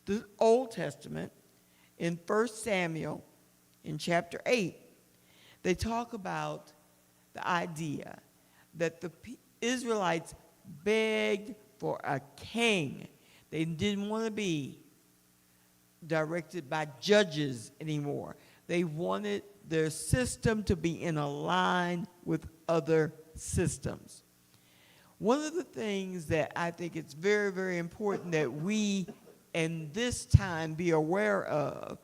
the Old Testament, in 1 Samuel, in chapter 8, they talk about the idea that the Israelites begged for a king. They didn't want to be directed by judges anymore. They wanted their system to be in a line with other systems. One of the things that I think it's very, very important that we in this time be aware of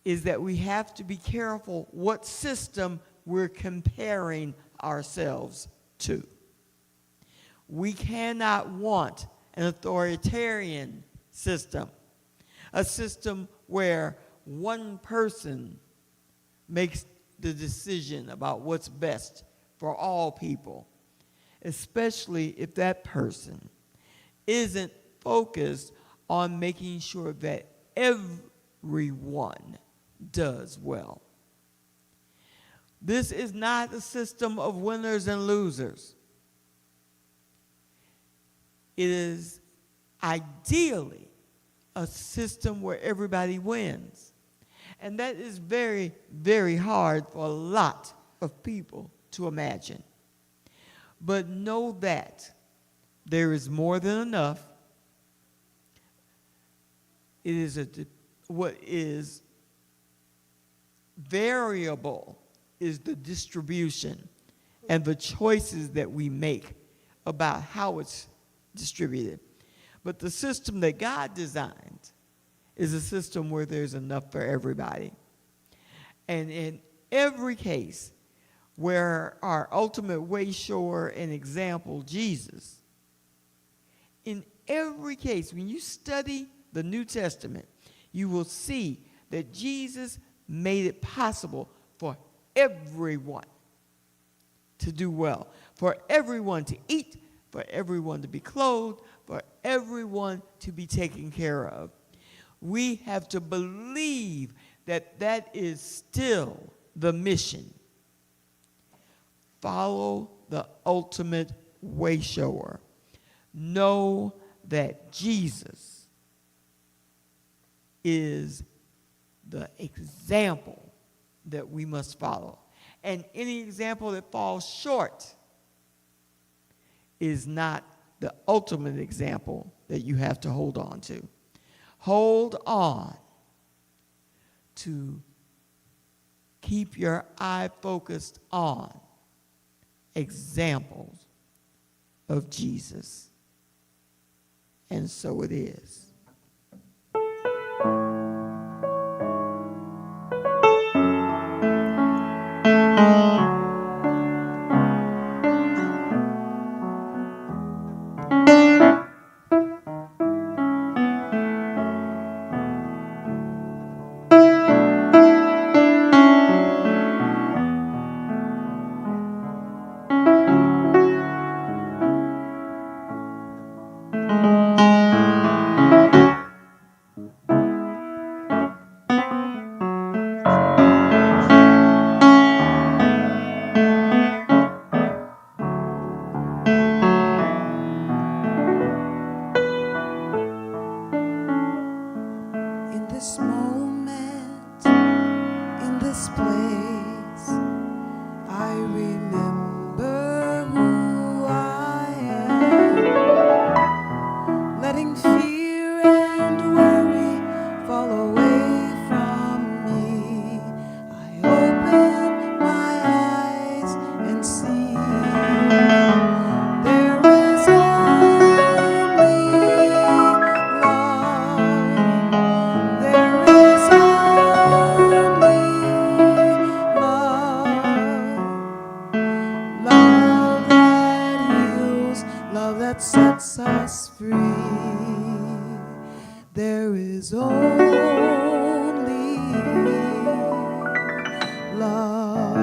is that we have to be careful what system we're comparing ourselves to. We cannot want an authoritarian system, a system where one person makes the decision about what's best for all people, especially if that person isn't focused on making sure that everyone does well. This is not a system of winners and losers. It is ideally a system where everybody wins. And that is very, very hard for a lot of people to imagine. But know that there is more than enough. It is what is variable is the distribution and the choices that we make about how it's distributed. But the system that God designed is a system where there's enough for everybody. And in every case where our ultimate way shower and example, Jesus, in every case, when you study the New Testament, you will see that Jesus made it possible for everyone to do well, for everyone to eat, for everyone to be clothed, for everyone to be taken care of. We have to believe that that is still the mission. Follow the ultimate way shower. Know that Jesus is the example that we must follow. And any example that falls short is not the ultimate example that you have to hold on to. Hold on to keep your eye focused on examples of Jesus. And so it is. In this moment, in this place, I remember who I am, letting fear and worry fall away from me. I open my eyes and see there is only love. There is only love, love that heals, love that sets us free. There is only love.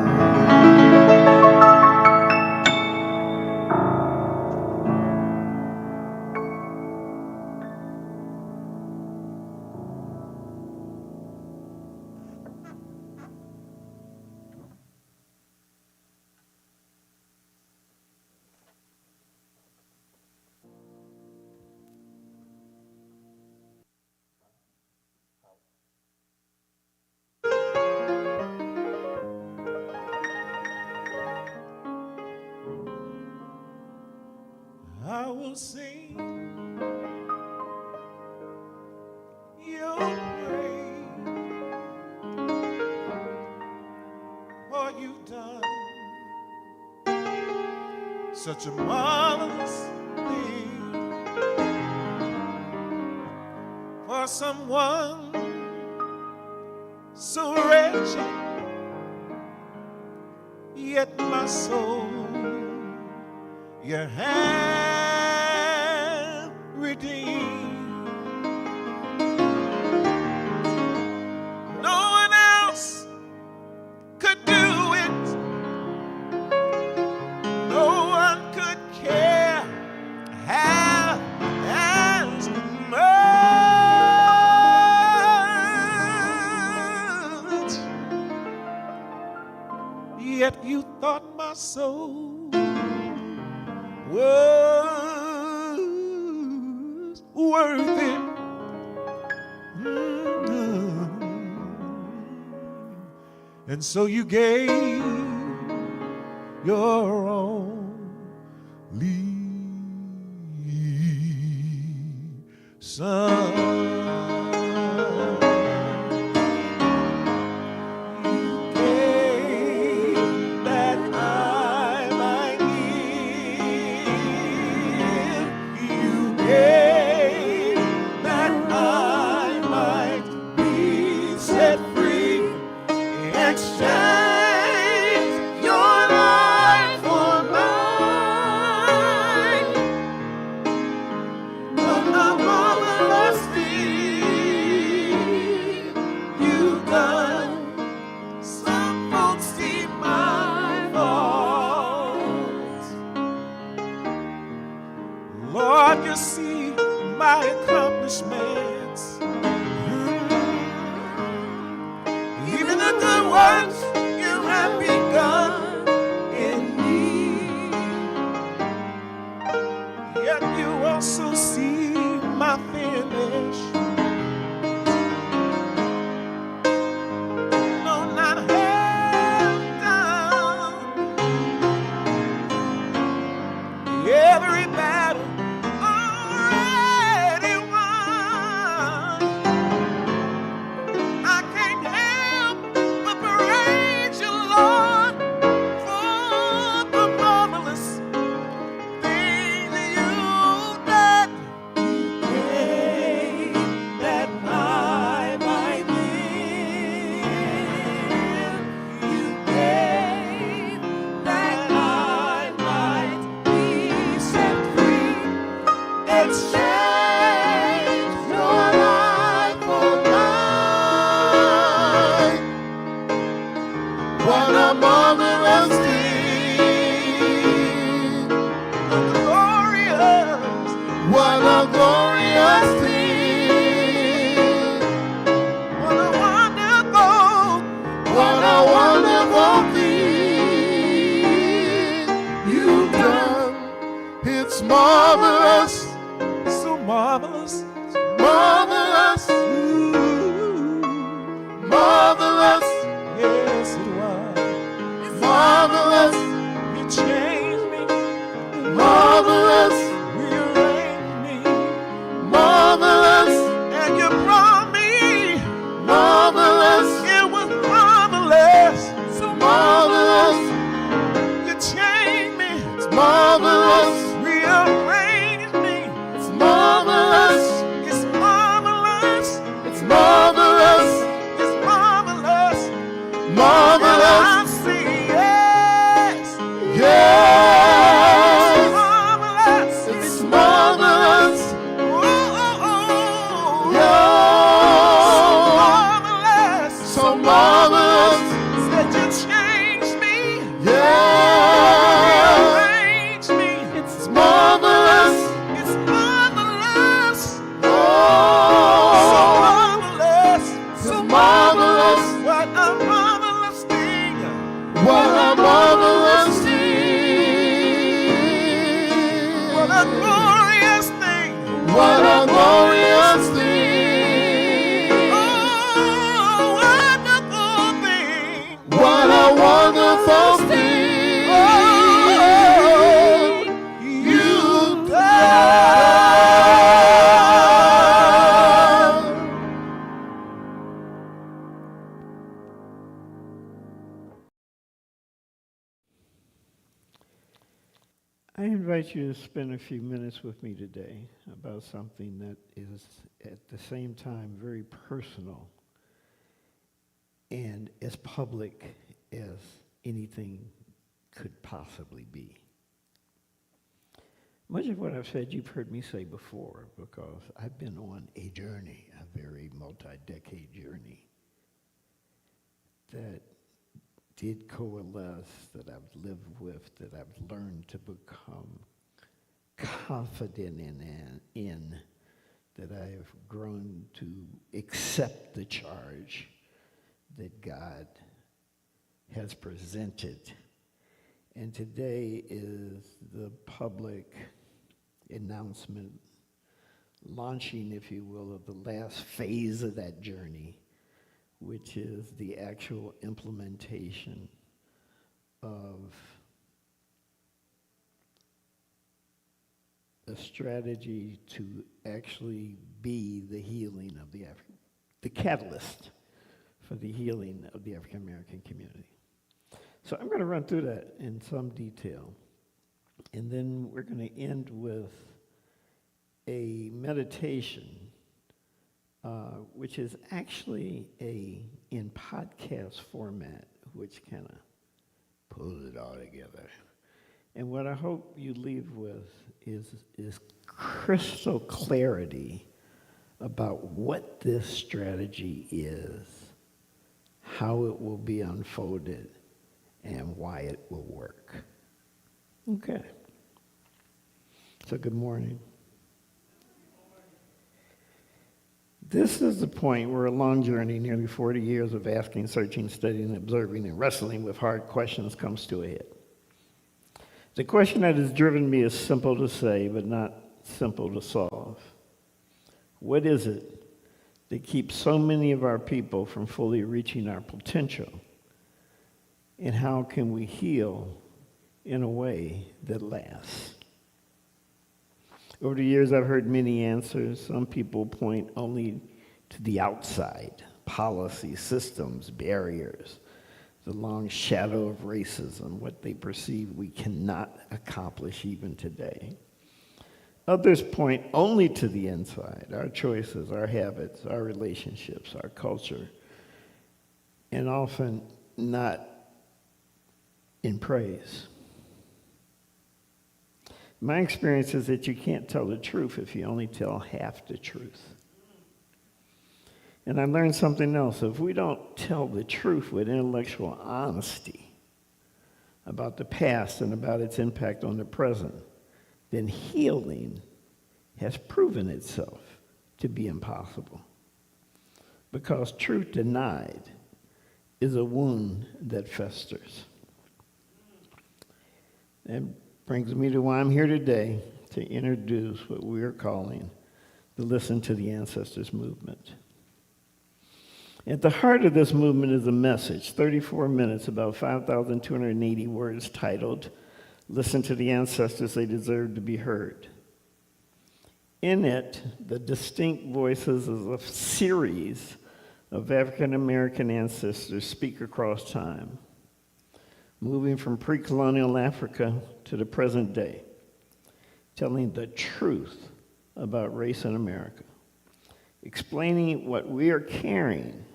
will sing your praise, for you've done such a marvelous thing for someone so wretched, yet my soul you have redeemed. No one else could do it. No one could care half as much. Yet you thought my soul was worth it. And so you gave your only son. Lord, you see my accomplishments, even the good works you have begun in me. Yet you also see my finish. No, not half done. Every battle marvelous, so marvelous, marvelous, marvelous, yes it was, marvelous, you changed me, marvelous, rearranged me, marvelous, and you brought me, marvelous, it was marvelous, so marvelous, you changed me, it's marvelous. Rearrange me, it's marvelous, invite you to spend a few minutes with me today about something that is at the same time very personal and as public as anything could possibly be. Much of what I've said you've heard me say before, because I've been on a journey, a very multi-decade journey that did coalesce, that I've lived with, that I've learned to become confident in, that I've grown to accept the charge that God has presented. And today is the public announcement, launching, if you will, of the last phase of that journey, which is the actual implementation of a strategy to actually be the healing of the catalyst for the healing of the African American community. So I'm going to run through that in some detail, and then we're going to end with a meditation, which is actually in podcast format, which kind of pulls it all together. And what I hope you leave with is crystal clarity about what this strategy is, how it will be unfolded, and why it will work. Okay. So good morning. This is the point where a long journey, nearly 40 years of asking, searching, studying, observing, and wrestling with hard questions comes to a head. The question that has driven me is simple to say, but not simple to solve. What is it that keeps so many of our people from fully reaching our potential? And how can we heal in a way that lasts? Over the years, I've heard many answers. Some people point only to the outside, policy, systems, barriers, the long shadow of racism, what they perceive we cannot accomplish even today. Others point only to the inside, our choices, our habits, our relationships, our culture, and often not in praise. My experience is that you can't tell the truth if you only tell half the truth. And I learned something else. If we don't tell the truth with intellectual honesty about the past and about its impact on the present, then healing has proven itself to be impossible. Because truth denied is a wound that festers. That brings me to why I'm here today, to introduce what we are calling the Listen to the Ancestors movement. At the heart of this movement is a message, 34 minutes, about 5,280 words, titled, Listen to the Ancestors, They Deserve to Be Heard. In it, the distinct voices of a series of African American ancestors speak across time, moving from pre-colonial Africa to the present day, telling the truth about race in America, explaining what we are carrying,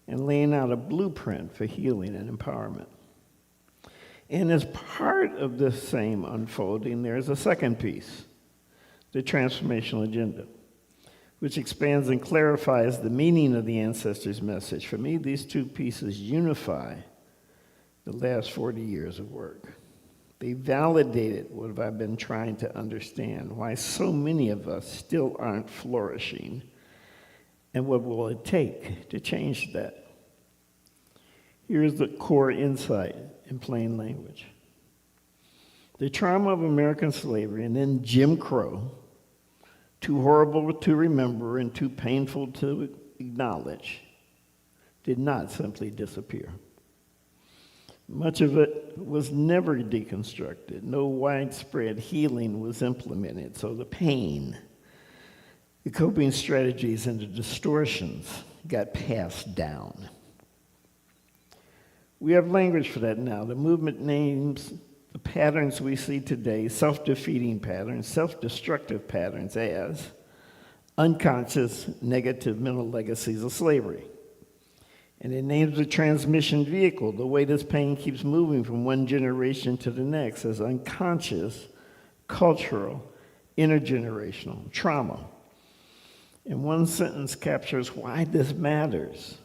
and laying out a blueprint for healing and empowerment. And as part of this same unfolding, there's a second piece, the transformational agenda, which expands and clarifies the meaning of the ancestors' message. For me, these two pieces unify the last 40 years of work. They validated what I've been trying to understand, why so many of us still aren't flourishing, and what will it take to change that. Here's the core insight in plain language. The trauma of American slavery and then Jim Crow, too horrible to remember and too painful to acknowledge, did not simply disappear. Much of it was never deconstructed. No widespread healing was implemented, so the pain, the coping strategies, and the distortions got passed down. We have language for that now. The movement names the patterns we see today, self-defeating patterns, self-destructive patterns, as unconscious negative mental legacies of slavery. And it names the transmission vehicle, the way this pain keeps moving from one generation to the next, as unconscious, cultural, intergenerational trauma. And one sentence captures why this matters.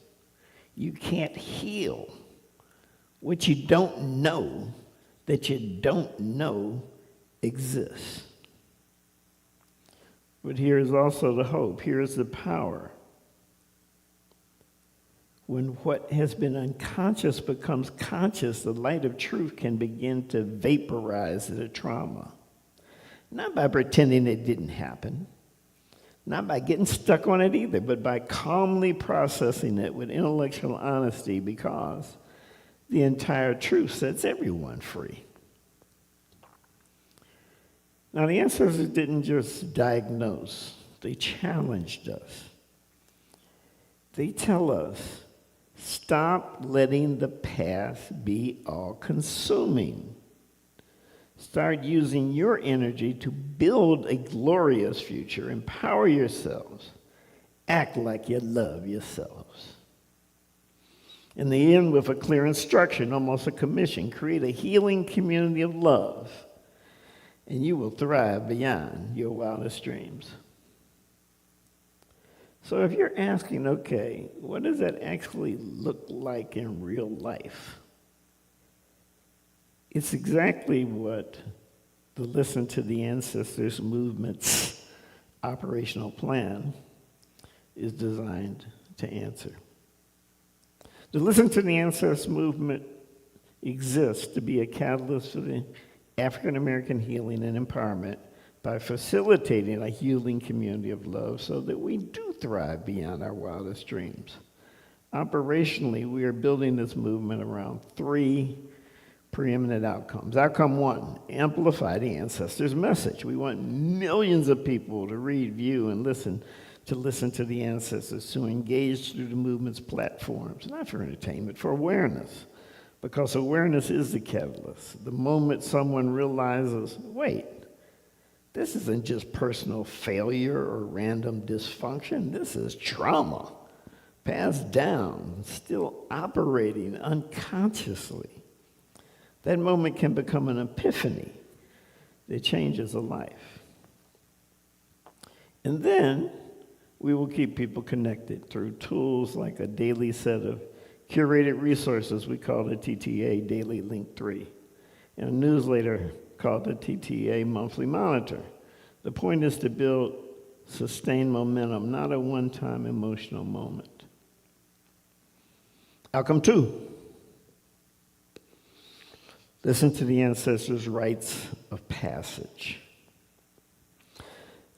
You can't heal what you don't know that you don't know exists. But here is also the hope. Here is the power. When what has been unconscious becomes conscious, the light of truth can begin to vaporize the trauma. Not by pretending it didn't happen, not by getting stuck on it either, but by calmly processing it with intellectual honesty, because the entire truth sets everyone free. Now, the ancestors didn't just diagnose, they challenged us. They tell us, stop letting the past be all-consuming. Start using your energy to build a glorious future. Empower yourselves. Act like you love yourselves. And they end with a clear instruction, almost a commission. Create a healing community of love, and you will thrive beyond your wildest dreams. So if you're asking, okay, what does that actually look like in real life? It's exactly what the Listen to the Ancestors movement's operational plan is designed to answer. The Listen to the Ancestors movement exists to be a catalyst for the African American healing and empowerment by facilitating a healing community of love so that we do thrive beyond our wildest dreams. Operationally, we are building this movement around three preeminent outcomes. Outcome one, amplify the ancestors' message. We want millions of people to read, view, and listen to the ancestors, to engage through the movement's platforms, not for entertainment, for awareness. Because awareness is the catalyst. The moment someone realizes, wait, this isn't just personal failure or random dysfunction. This is trauma, passed down, still operating unconsciously. That moment can become an epiphany that changes a life. And then we will keep people connected through tools like a daily set of curated resources we call the TTA Daily Link 3, and a newsletter called the TTA Monthly Monitor. The point is to build sustained momentum, not a one-time emotional moment. Outcome two, listen to the ancestors' rites of passage.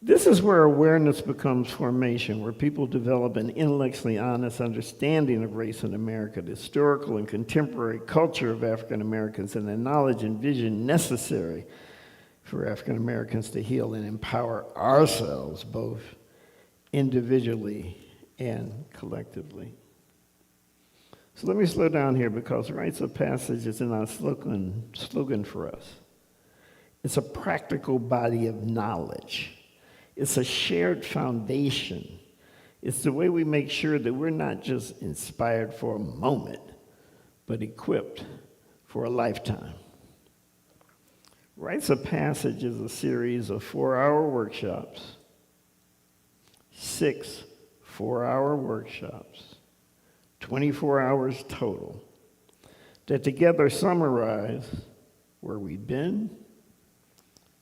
This is where awareness becomes formation, where people develop an intellectually honest understanding of race in America, the historical and contemporary culture of African Americans, and the knowledge and vision necessary for African Americans to heal and empower ourselves, both individually and collectively. So let me slow down here, because rites of passage is in our slogan for us. It's a practical body of knowledge. It's a shared foundation. It's the way we make sure that we're not just inspired for a moment, but equipped for a lifetime. Rites of Passage is a series of 4-hour workshops, 6 4-hour workshops, 24 hours total, that together summarize where we've been,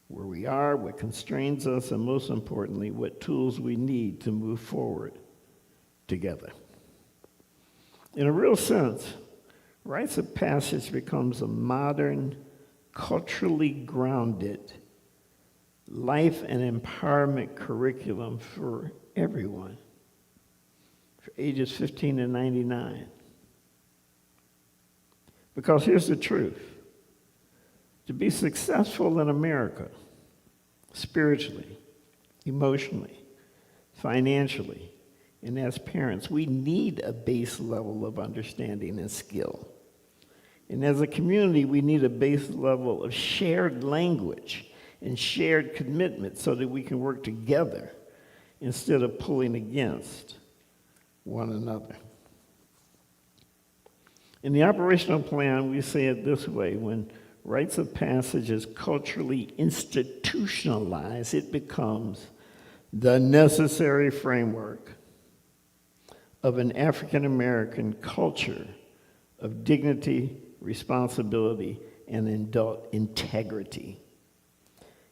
where we are, what constrains us, and most importantly, what tools we need to move forward together. In a real sense, Rites of Passage becomes a modern, culturally grounded life and empowerment curriculum for everyone, for ages 15 to 99. Because here's the truth. To be successful in America, spiritually, emotionally, financially, and as parents, we need a base level of understanding and skill. And as a community, we need a base level of shared language and shared commitment so that we can work together instead of pulling against one another. In the operational plan, we say it this way: when rites of passage is culturally institutionalized, it becomes the necessary framework of an African American culture of dignity, responsibility, and adult integrity.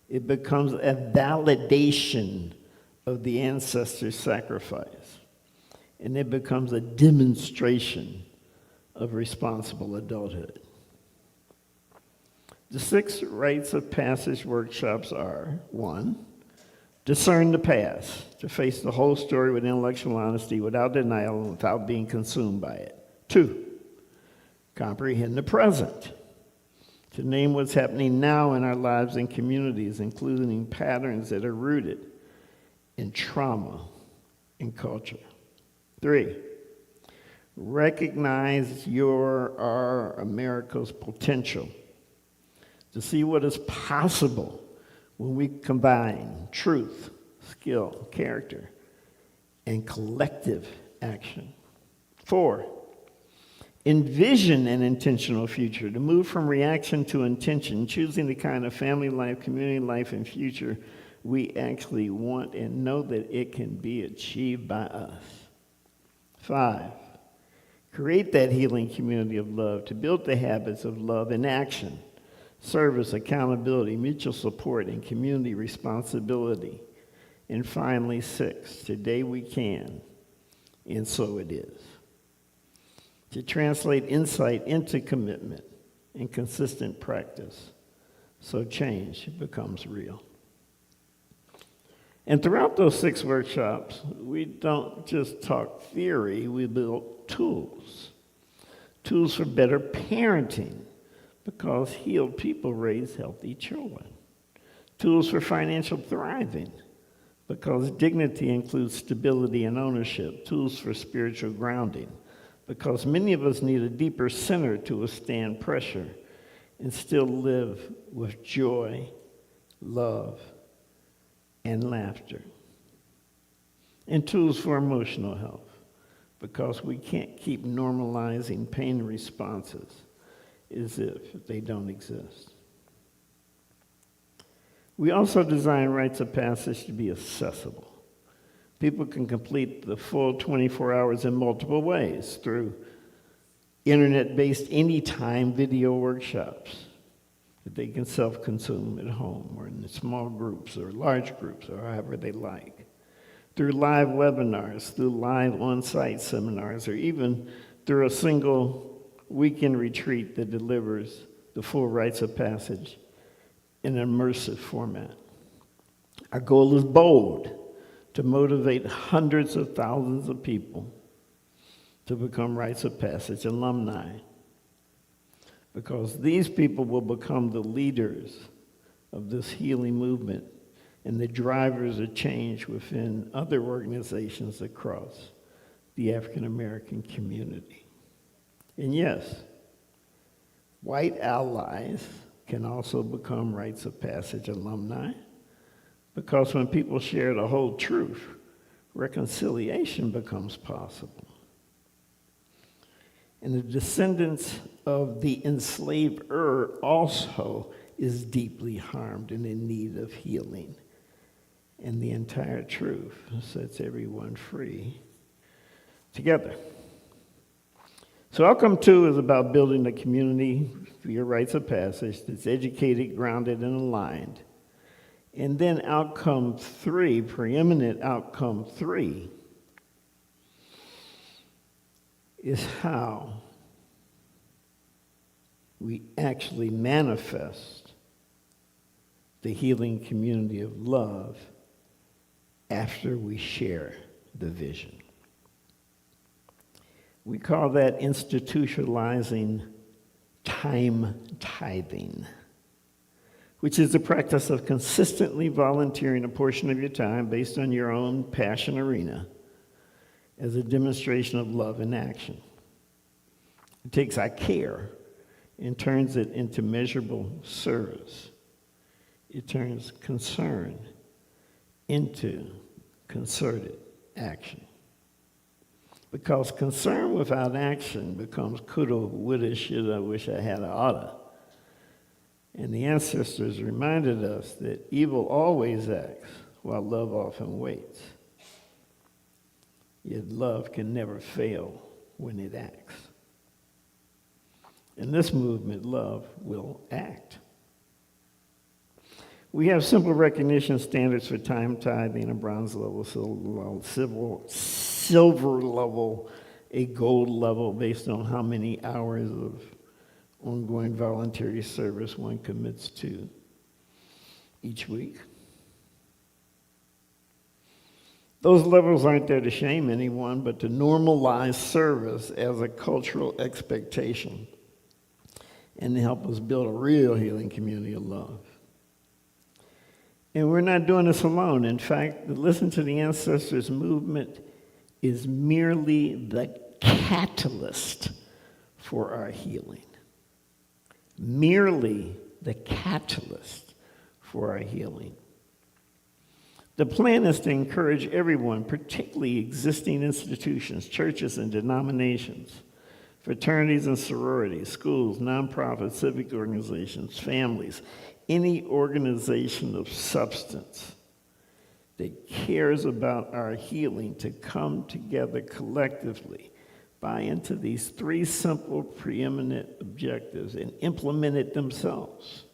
It becomes a validation of the ancestors' sacrifice, and it becomes a demonstration of responsible adulthood. The 6 rites of passage workshops are: 1, discern the past, to face the whole story with intellectual honesty, without denial, and without being consumed by it. 2, comprehend the present, to name what's happening now in our lives and communities, including patterns that are rooted in trauma and culture. 3, recognize our America's potential, to see what is possible when we combine truth, skill, character, and collective action. 4, envision an intentional future, to move from reaction to intention, choosing the kind of family life, community life, and future we actually want and know that it can be achieved by us. 5, create that healing community of love, to build the habits of love in action, service, accountability, mutual support, and community responsibility. And finally, 6, today we can, and so it is, to translate insight into commitment and consistent practice so change becomes real. And throughout those 6 workshops, we don't just talk theory, we build tools. Tools for better parenting, because healed people raise healthy children. Tools for financial thriving, because dignity includes stability and ownership. Tools for spiritual grounding, because many of us need a deeper center to withstand pressure and still live with joy, love, and laughter. And tools for emotional health, because we can't keep normalizing pain responses as if they don't exist. We also design rites of passage to be accessible. People can complete the full 24 hours in multiple ways: through internet-based anytime video workshops that they can self-consume at home or in small groups or large groups or however they like, through live webinars, through live on-site seminars, or even through a single weekend retreat that delivers the full rites of passage in an immersive format. Our goal is bold: to motivate hundreds of thousands of people to become rites of passage alumni, because these people will become the leaders of this healing movement and the drivers of change within other organizations across the African American community. And yes, white allies can also become rites of passage alumni, because when people share the whole truth, reconciliation becomes possible. And the descendants of the enslaver also is deeply harmed and in need of healing. And the entire truth sets everyone free together. So outcome 2 is about building a community for your rites of passage that's educated, grounded, and aligned. And then outcome 3, preeminent outcome 3, is how we actually manifest the healing community of love after we share the vision. We call that institutionalizing time tithing, which is the practice of consistently volunteering a portion of your time based on your own passion arena as a demonstration of love in action. It takes I care and turns it into measurable service. It turns concern into concerted action. Because concern without action becomes coulda, woulda, shoulda, wish I had, oughta. And the ancestors reminded us that evil always acts while love often waits. Yet love can never fail when it acts. In this movement, love will act. We have simple recognition standards for time tithing, a bronze level, silver level, a gold level, based on how many hours of ongoing voluntary service one commits to each week. Those levels aren't there to shame anyone, but to normalize service as a cultural expectation and to help us build a real healing community of love. And we're not doing this alone. In fact, the Listen to the Ancestors movement is merely the catalyst for our healing. Merely the catalyst for our healing. The plan is to encourage everyone, particularly existing institutions, churches and denominations, fraternities and sororities, schools, nonprofits, civic organizations, families, any organization of substance that cares about our healing to come together collectively, buy into these three simple, preeminent objectives, and implement it themselves.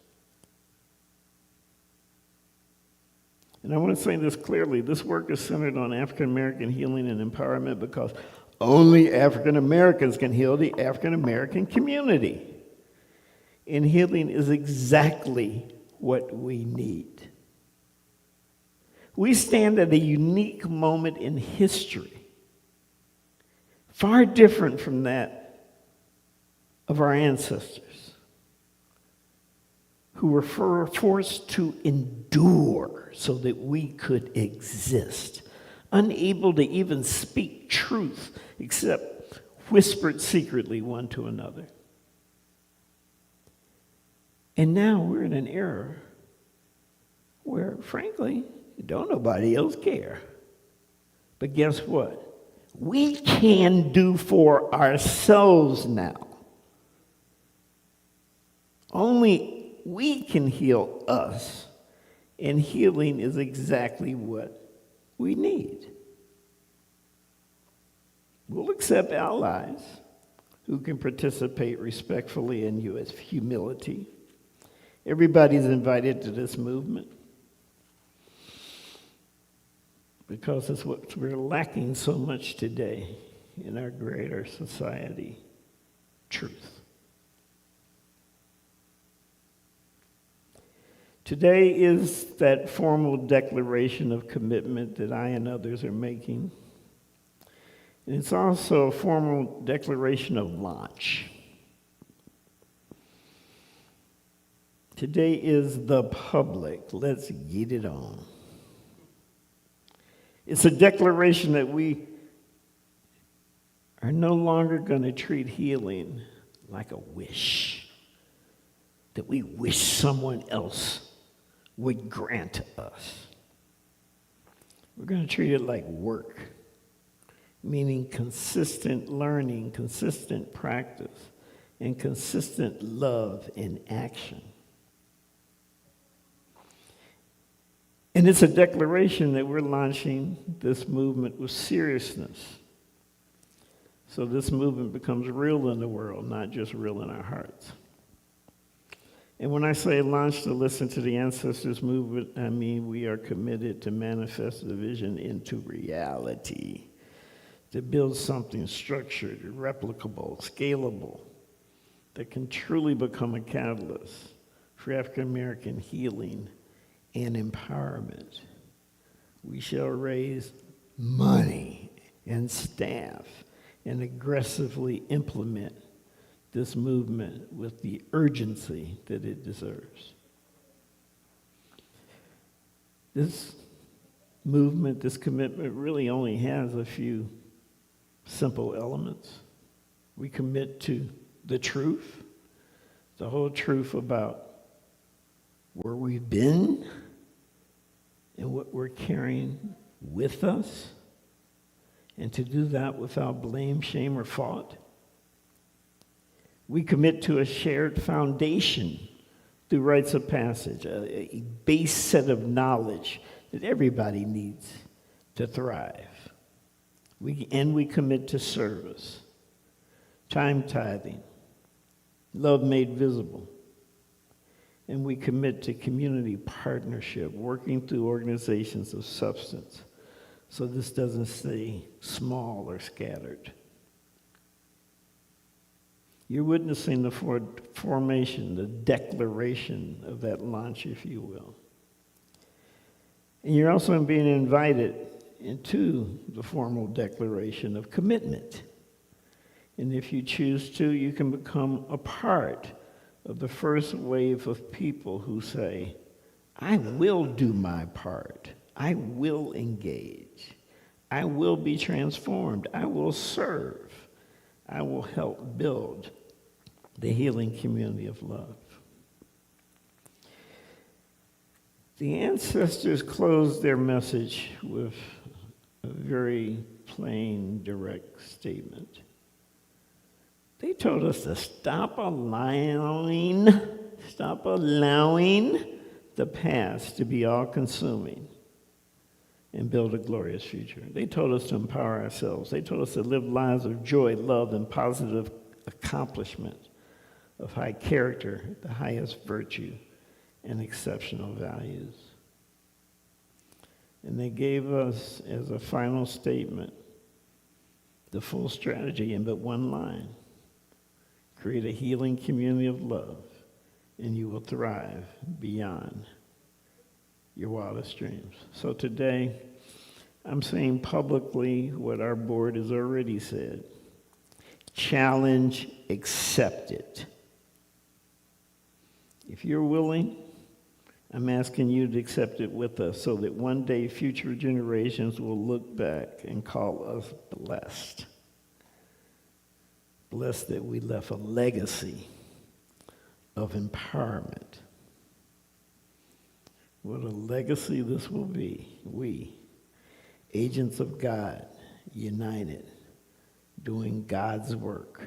And I want to say this clearly. This work is centered on African American healing and empowerment because only African Americans can heal the African American community. And healing is exactly what we need. We stand at a unique moment in history, far different from that of our ancestors, who were forced to endure so that we could exist, unable to even speak truth except whispered secretly one to another. And now we're in an era where, frankly, don't nobody else care. But guess what? We can do for ourselves now. Only we can heal us. And healing is exactly what we need. We'll accept allies who can participate respectfully and with humility. Everybody's invited to this movement because it's what we're lacking so much today in our greater society, truth. Today is that formal declaration of commitment that I and others are making. And it's also a formal declaration of launch. Today is the public. Let's get it on. It's a declaration that we are no longer going to treat healing like a wish, that we wish someone else would grant us. We're going to treat it like work, meaning consistent learning, consistent practice, and consistent love in action. And it's a declaration that we're launching this movement with seriousness. So this movement becomes real in the world, not just real in our hearts. And when I say launch the Listen to the Ancestors movement, I mean we are committed to manifest the vision into reality, to build something structured, replicable, scalable, that can truly become a catalyst for African American healing and empowerment. We shall raise money and staff and aggressively implement this movement with the urgency that it deserves. This movement, this commitment really only has a few simple elements. We commit to the truth, the whole truth about where we've been and what we're carrying with us, and to do that without blame, shame, or fault. We commit to a shared foundation through rites of passage, a base set of knowledge that everybody needs to thrive. We commit to service, time tithing, love made visible. And we commit to community partnership, working through organizations of substance, so this doesn't stay small or scattered. You're witnessing the formation, the declaration of that launch, if you will. And you're also being invited into the formal declaration of commitment. And if you choose to, you can become a part of the first wave of people who say, I will do my part. I will engage. I will be transformed. I will serve. I will help build the healing community of love. The ancestors closed their message with a very plain, direct statement. They told us to stop allowing the past to be all-consuming and build a glorious future. They told us to empower ourselves. They told us to live lives of joy, love, and positive accomplishment, of high character, the highest virtue, and exceptional values. And they gave us, as a final statement, the full strategy in but one line. Create a healing community of love, and you will thrive beyond your wildest dreams. So today, I'm saying publicly what our board has already said. Challenge accepted. If you're willing, I'm asking you to accept it with us so that one day future generations will look back and call us blessed. Blessed that we left a legacy of empowerment. What a legacy this will be. We, agents of God, united, doing God's work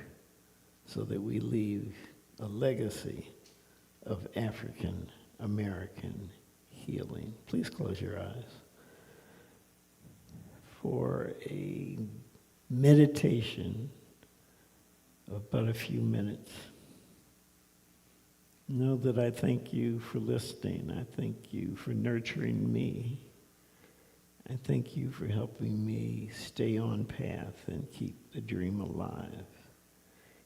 so that we leave a legacy of African American healing. Please close your eyes for a meditation of but a few minutes. Know that I thank you for listening. I thank you for nurturing me. I thank you for helping me stay on path and keep the dream alive.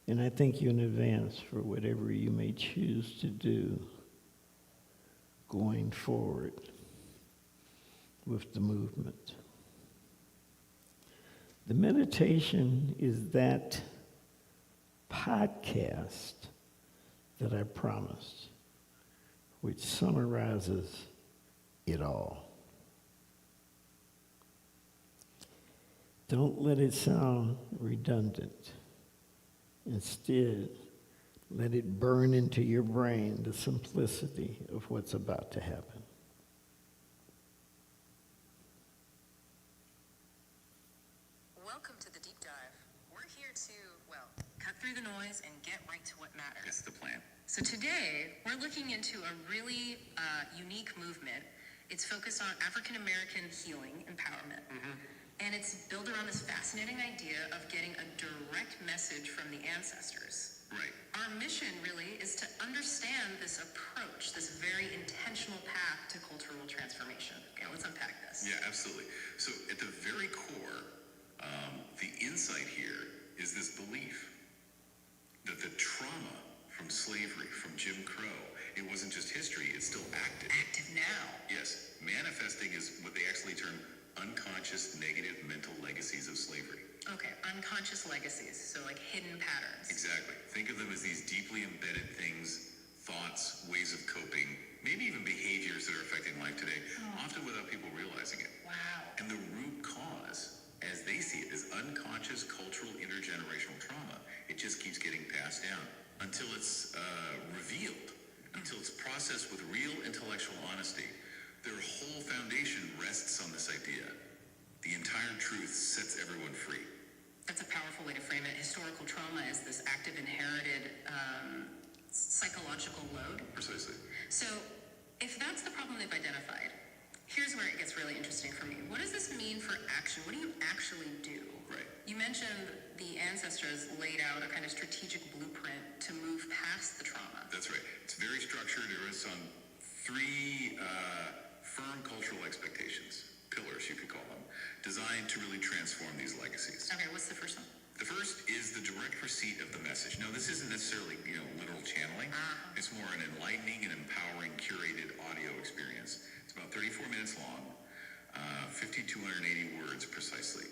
And I thank you in advance for whatever you may choose to do going forward with the movement. The meditation is that podcast that I promised, which summarizes it all. Don't let it sound redundant. Instead, let it burn into your brain the simplicity of what's about to happen. Welcome to the deep dive. We're here to, cut through the noise and get right to what matters. That's the plan. So today, we're looking into a really unique movement. It's focused on African American healing empowerment. And it's built around this fascinating idea of getting a direct message from the ancestors. Right. Our mission really is to understand this approach, this very intentional path to cultural transformation. Okay, let's unpack this. Yeah, absolutely. So at the very core, the insight here is this belief that the trauma from slavery, from Jim Crow, it wasn't just history, it's still active. Active now. Yes, manifesting is what they actually term unconscious negative mental legacies of slavery. Okay, unconscious legacies, so like hidden patterns. Exactly. Think of them as these deeply embedded things, thoughts, ways of coping, maybe even behaviors that are affecting life today, often without people realizing it. Wow. And the root cause, as they see it, is unconscious cultural intergenerational trauma. It just keeps getting passed down until it's revealed, until it's processed with real intellectual honesty. Their whole foundation rests on this idea. The entire truth sets everyone free. That's a powerful way to frame it. Historical trauma is this active inherited psychological load. Precisely. So if that's the problem they've identified, here's where it gets really interesting for me. What does this mean for action? What do you actually do? Right. You mentioned the ancestors laid out a kind of strategic blueprint to move past the trauma. That's right. It's very structured. It rests on three firm cultural expectations, pillars you could call them, designed to really transform these legacies. Okay, what's the first one? The first is the direct receipt of the message. Now, this isn't necessarily, literal channeling. It's more an enlightening and empowering curated audio experience. It's about 34 minutes long, 5,280 words precisely,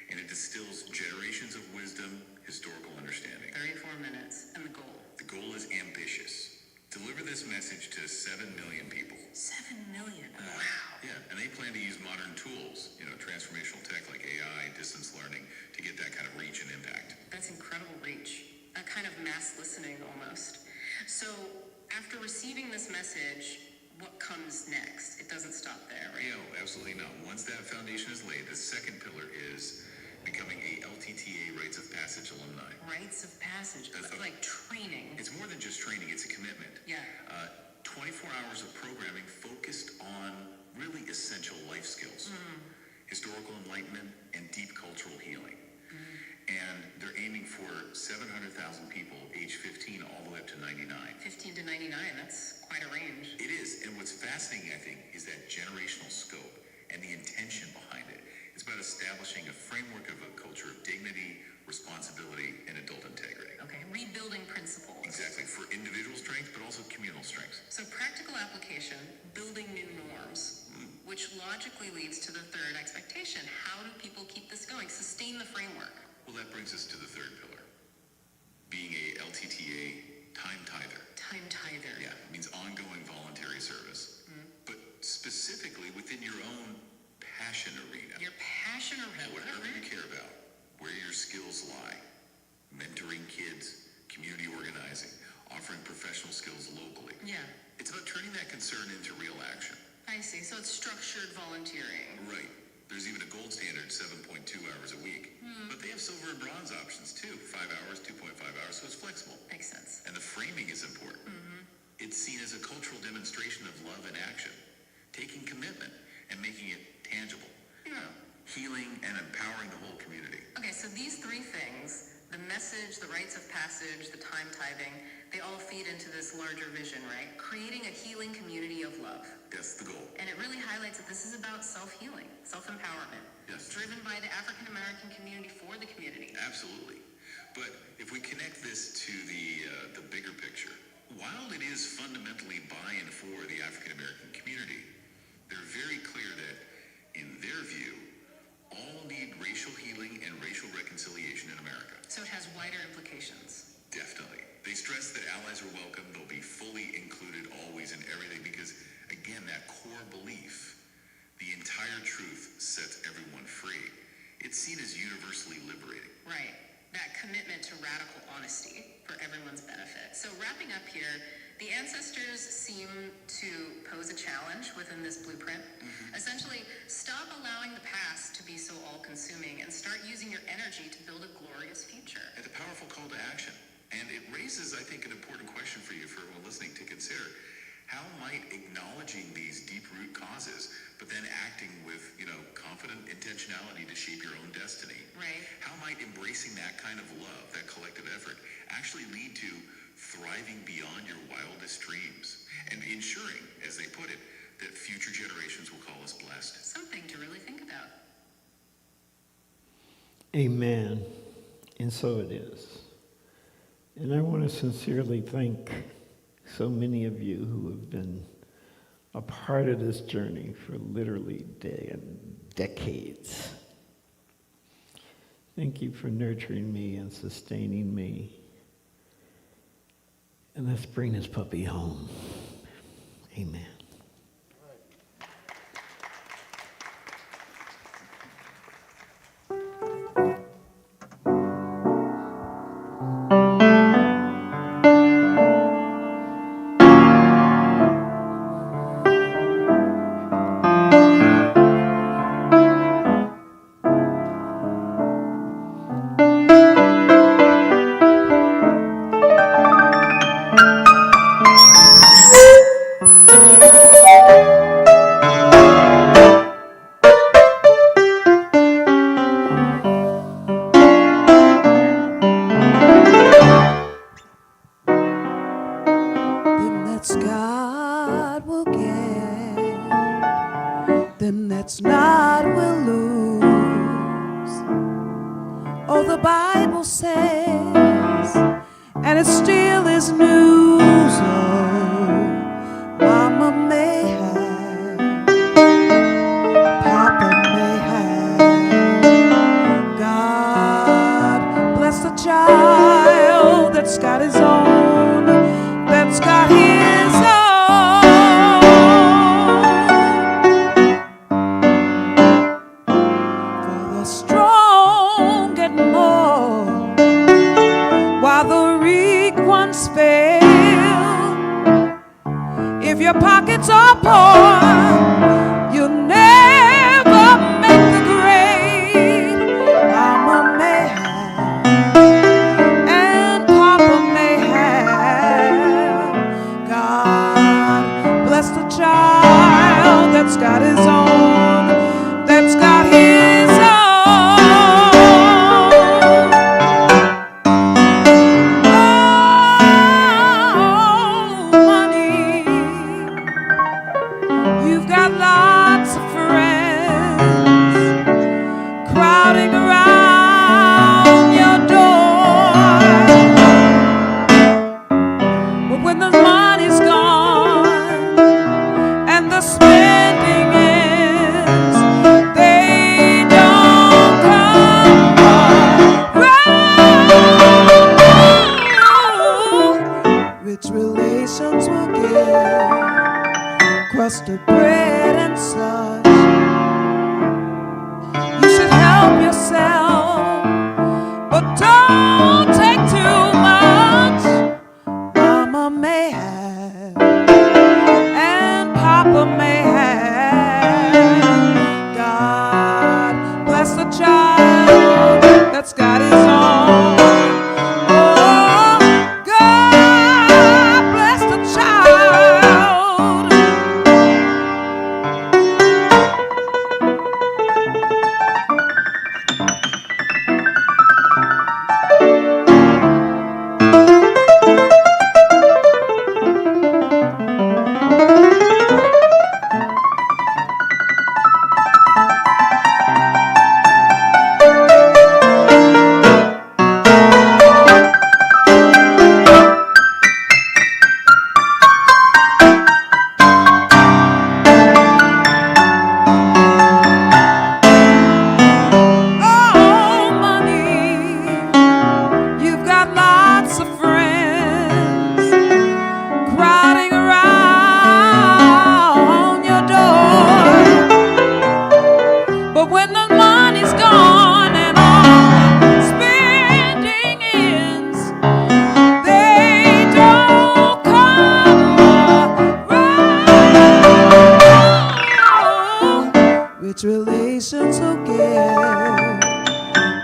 and it distills generations of wisdom, historical understanding. 34 minutes, and the goal? The goal is ambitious. Deliver this message to 7 million people. 7 million? Wow. Yeah, and they plan to use modern tools, transformational tech like AI, distance learning, to get that kind of reach and impact. That's incredible reach. A kind of mass listening almost. So after receiving this message, what comes next? It doesn't stop there, right? No, absolutely not. Once that foundation is laid, the second pillar is becoming a LTTA Rites of Passage alumni. Rites of passage, like training. It's more than just training, it's a commitment. Yeah. 24 hours of programming focused on really essential life skills, historical enlightenment, and deep cultural healing. And they're aiming for 700,000 people age 15 all the way up to 99. 15 to 99, that's quite a range. It is, and what's fascinating, I think, is that generational scope and the intention behind it. It's about establishing a framework of a culture of dignity, responsibility, and adult integrity. Okay, rebuilding principles. Exactly, for individual strength, but also communal strength. So practical application, building new norms, which logically leads to the third expectation. How do people keep this going? Sustain the framework. Well, that brings us to the third pillar, being a LTTA time tither. Time tither. Yeah, it means ongoing voluntary service, but specifically within your own passion arena. Your passion arena. Whatever you care about, where your skills lie, mentoring kids, community organizing, offering professional skills locally. Yeah, It's about turning that concern into real action. I see. So it's structured volunteering. Right. There's even a gold standard, 7.2 hours a week. But they have silver and bronze options too, 5 hours, 2.5 hours, so it's flexible. Makes sense. And the framing is important. It's seen as a cultural demonstration of love and action, taking commitment and making it tangible. Healing and empowering the whole community. Okay, so these three things, the message, the rites of passage, the time tithing, they all feed into this larger vision, right? Creating a healing community of love. That's the goal. And it really highlights that this is about self-healing, self-empowerment. Yes. Driven by the African-American community for the community. Absolutely. But if we connect this to the bigger picture, while it is fundamentally by and for the African American community, they're very clear that, in their view, all need racial healing and racial reconciliation in America. So it has wider implications. Definitely. They stress that allies are welcome, they'll be fully included always in everything because, again, that core belief, the entire truth sets everyone free. It's seen as universally liberating. Right. That commitment to radical honesty for everyone's benefit. So wrapping up here, the ancestors seem to pose a challenge within this blueprint. Essentially, stop allowing the past to be so all-consuming and start using your energy to build a glorious future. And a powerful call to action. And it raises, I think, an important question for you, for everyone listening, to consider. How might acknowledging these deep root causes, but then acting with, confident intentionality to shape your own destiny, Right. how might embracing that kind of love, that collective effort, actually lead to thriving beyond your wildest dreams and ensuring, as they put it, that future generations will call us blessed? Something to really think about. Amen. And so it is. And I want to sincerely thank so many of you who have been a part of this journey for literally decades. Thank you for nurturing me and sustaining me. And let's bring this puppy home. Amen. the Bible says, and it still is news. Oh, Mama may have, Papa may have. God bless the child that's got his own, that's got his own. For the strong get more, while the weak ones fail. If your pockets are poor, you'll never make the grade. Mama may have, and Papa may have. God bless the child that's got his own, that's got his own. Oh, money. You've got lots of friends crowding around your door. But when the money's gone and the spending ends, they don't come around. Rich relations will give crust of bread and such. You should help yourself, but don't take too much. Mama may have, and Papa may have. God bless the child that's got his own. Oh, God bless the child. Oh, money, you've got lots of friends crowding around your door. But when the money's gone and all the spending ends, they don't come around. Rich relations will give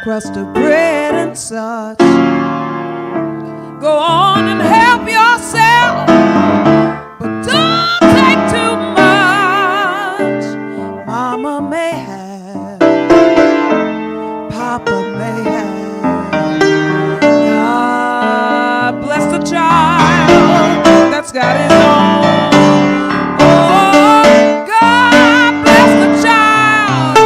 crust of bread and such. Go on and help yourself, but don't take too much. Mama may have, Papa may have. God bless the child that's got his own. Oh, God bless the child.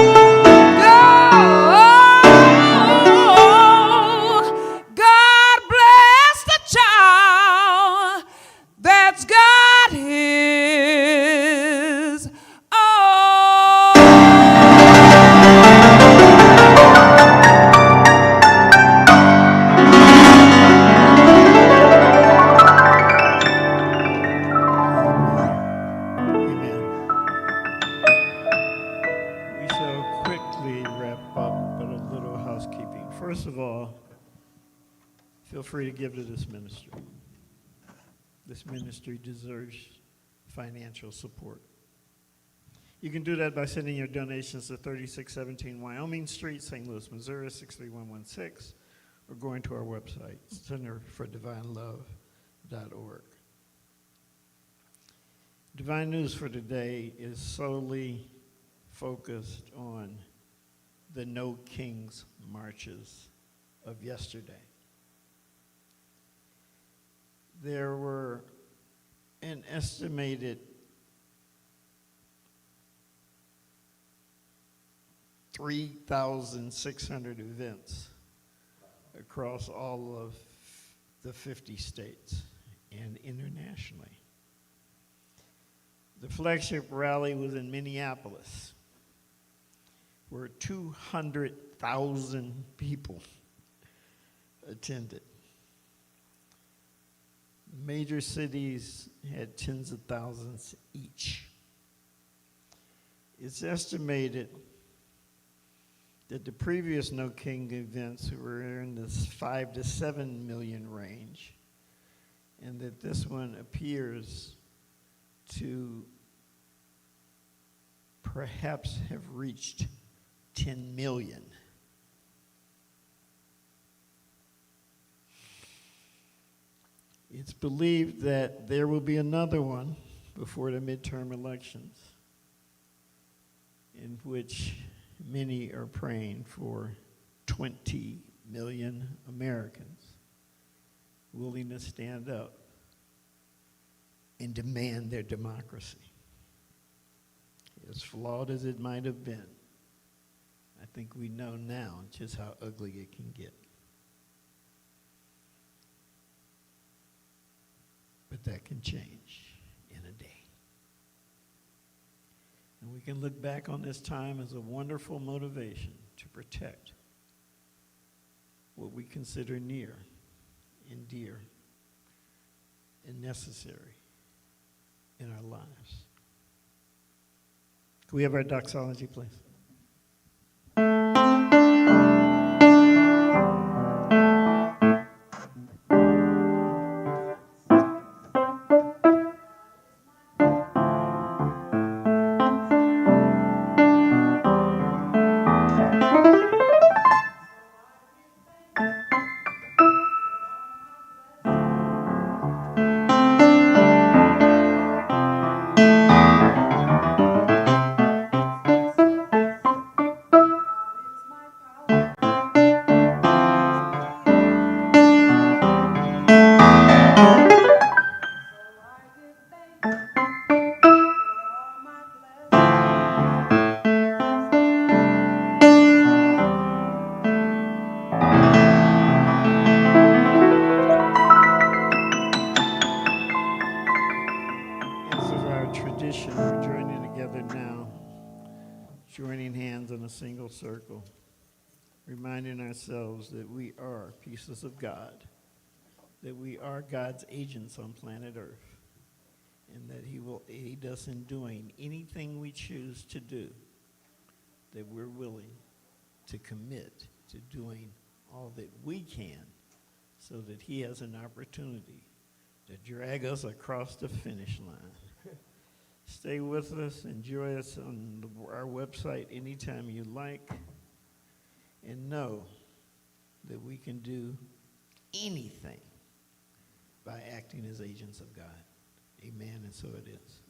God bless the child that's got his own. Amen. We shall quickly wrap up, but a little housekeeping. First of all, feel free to give to this ministry. This ministry deserves financial support. You can do that by sending your donations to 3617 Wyoming Street, St. Louis, Missouri, 63116, or going to our website, centerfordivinelove.org. Divine News for today is solely focused on the No Kings marches of yesterday. There were an estimated 3,600 events across all of the 50 states and internationally. The flagship rally was in Minneapolis, where 200,000 people attended. Major cities had tens of thousands each. It's estimated that the previous No King events were in this 5 to 7 million range, and that this one appears to perhaps have reached 10 million. It's believed that there will be another one before the midterm elections, in which many are praying for 20 million Americans willing to stand up and demand their democracy. As flawed as it might have been, I think we know now just how ugly it can get. But that can change in a day. And we can look back on this time as a wonderful motivation to protect what we consider near and dear and necessary in our lives. Can we have our doxology, please? This is our tradition. We're joining together now, joining hands in a single circle, reminding ourselves that we are pieces of God, that we are God's agents on planet Earth, and that He will aid us in doing anything we choose to do, that we're willing to commit to doing all that we can so that He has an opportunity to drag us across the finish line. Stay with us, enjoy us on our website anytime you like, and know that we can do anything by acting as agents of God. Amen, and so it is.